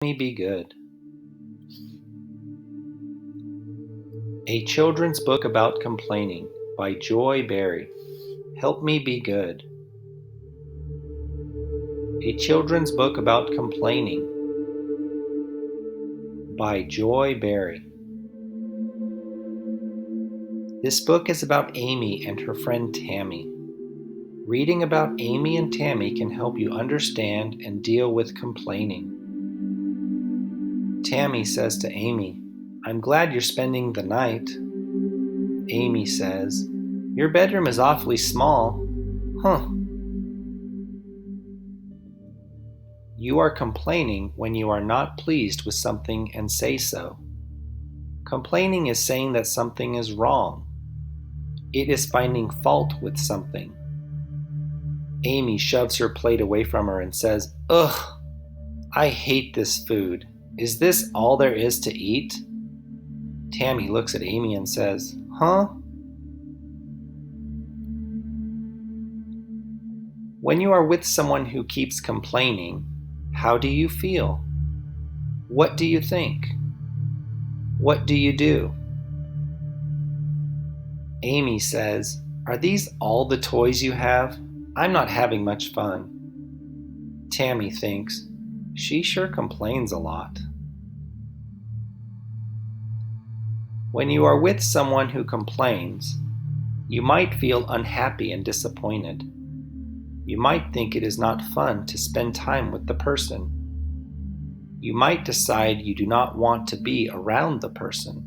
Me be good. A children's book about complaining by Joy Berry. Help me be good. A children's book about complaining by Joy Berry. This book is about Amy and her friend Tammy. Reading about Amy and Tammy can help you understand and deal with complaining. Tammy says to Amy, "I'm glad you're spending the night." Amy says, "Your bedroom is awfully small." Huh. You are complaining when you are not pleased with something and say so. Complaining is saying that something is wrong. It is finding fault with something. Amy shoves her plate away from her and says, "Ugh, I hate this food. Is this all there is to eat?" Tammy looks at Amy and says, "Huh?" When you are with someone who keeps complaining, how do you feel? What do you think? What do you do? Amy says, "Are these all the toys you have? I'm not having much fun." Tammy thinks, "She sure complains a lot." When you are with someone who complains, you might feel unhappy and disappointed. You might think it is not fun to spend time with the person. You might decide you do not want to be around the person.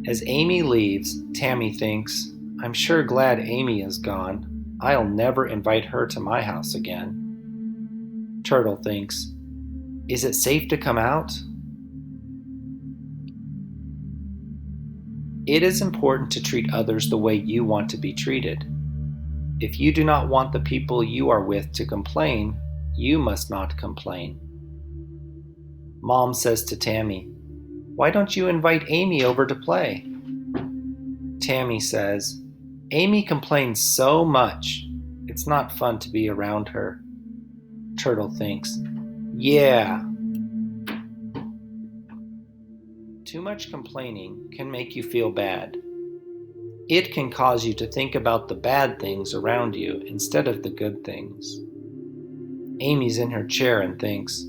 As Amy leaves, Tammy thinks, "I'm sure glad Amy is gone. I'll never invite her to my house again." Turtle thinks, "Is it safe to come out?" It is important to treat others the way you want to be treated. If you do not want the people you are with to complain, you must not complain. Mom says to Tammy, "Why don't you invite Amy over to play?" Tammy says, "Amy complains so much. It's not fun to be around her." Turtle thinks, "Yeah." Too much complaining can make you feel bad. It can cause you to think about the bad things around you instead of the good things. Amy's in her chair and thinks,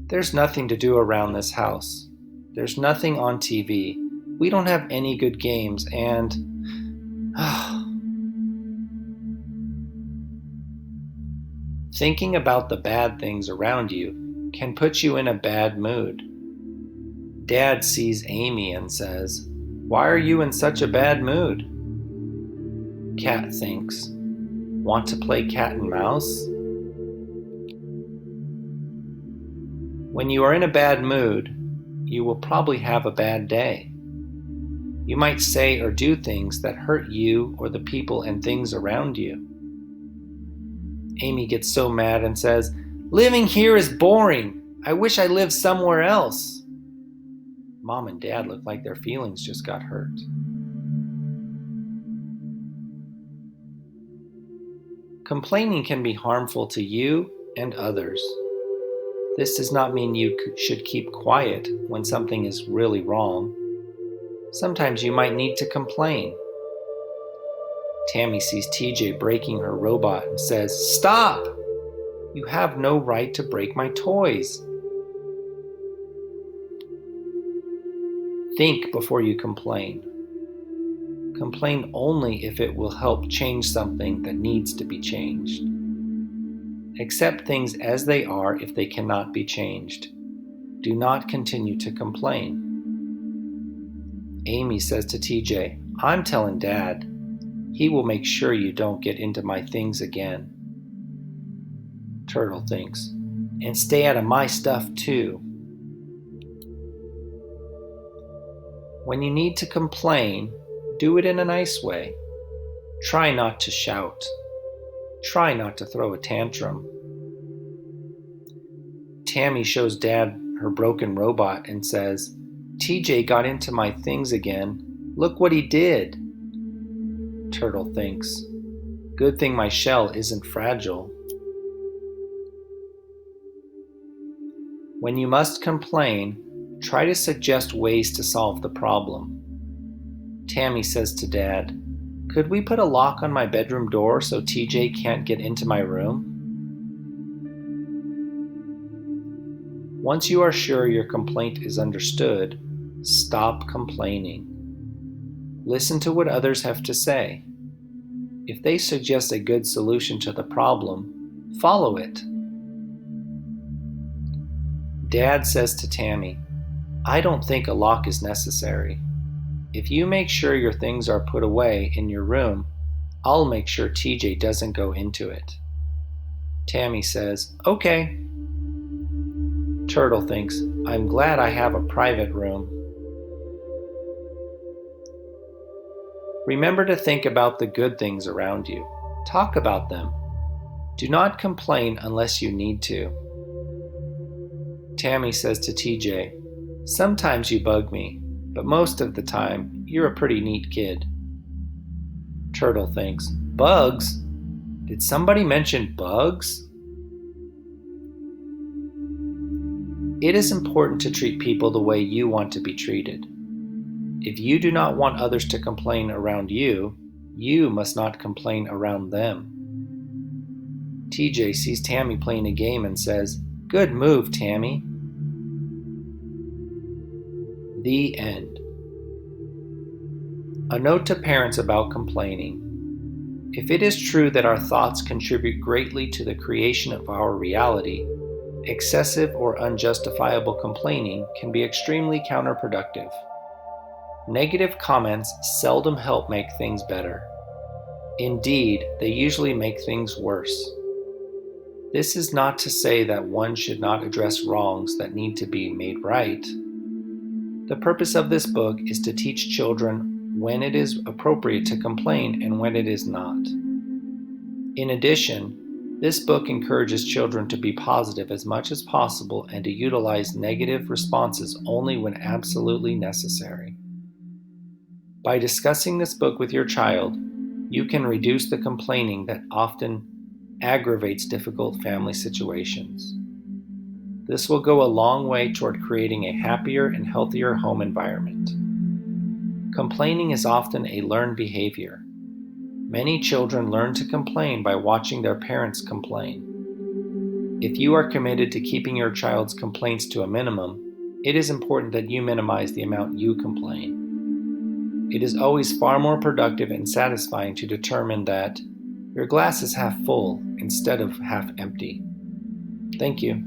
"There's nothing to do around this house. There's nothing on TV. We don't have any good games, and..." Thinking about the bad things around you can put you in a bad mood. Dad sees Amy and says, "Why are you in such a bad mood?" Cat thinks, "Want to play cat and mouse?" When you are in a bad mood, you will probably have a bad day. You might say or do things that hurt you or the people and things around you. Amy gets so mad and says, "Living here is boring. I wish I lived somewhere else." Mom and Dad look like their feelings just got hurt. Complaining can be harmful to you and others. This does not mean you should keep quiet when something is really wrong. Sometimes you might need to complain. Tammy sees TJ breaking her robot and says, "Stop! You have no right to break my toys." Think before you complain. Complain only if it will help change something that needs to be changed. Accept things as they are if they cannot be changed. Do not continue to complain. Amy says to TJ, "I'm telling Dad. He will make sure you don't get into my things again." Turtle thinks, "And stay out of my stuff too." When you need to complain, do it in a nice way. Try not to shout. Try not to throw a tantrum. Tammy shows Dad her broken robot and says, "TJ got into my things again. Look what he did." Turtle thinks, "Good thing my shell isn't fragile." When you must complain, try to suggest ways to solve the problem. Tammy says to Dad, "Could we put a lock on my bedroom door so TJ can't get into my room?" Once you are sure your complaint is understood, stop complaining. Listen to what others have to say. If they suggest a good solution to the problem, follow it. Dad says to Tammy, "I don't think a lock is necessary. If you make sure your things are put away in your room, I'll make sure TJ doesn't go into it." Tammy says, "Okay." Turtle thinks, "I'm glad I have a private room." Remember to think about the good things around you. Talk about them. Do not complain unless you need to. Tammy says to TJ, "Sometimes you bug me, but most of the time, you're a pretty neat kid." Turtle thinks, "Bugs? Did somebody mention bugs?" It is important to treat people the way you want to be treated. If you do not want others to complain around you, you must not complain around them. TJ sees Tammy playing a game and says, "Good move, Tammy." The end. A note to parents about complaining. If it is true that our thoughts contribute greatly to the creation of our reality, excessive or unjustifiable complaining can be extremely counterproductive. Negative comments seldom help make things better. Indeed, they usually make things worse. This is not to say that one should not address wrongs that need to be made right. The purpose of this book is to teach children when it is appropriate to complain and when it is not. In addition, this book encourages children to be positive as much as possible and to utilize negative responses only when absolutely necessary. By discussing this book with your child, you can reduce the complaining that often aggravates difficult family situations. This will go a long way toward creating a happier and healthier home environment. Complaining is often a learned behavior. Many children learn to complain by watching their parents complain. If you are committed to keeping your child's complaints to a minimum, it is important that you minimize the amount you complain. It is always far more productive and satisfying to determine that your glass is half full instead of half empty. Thank you.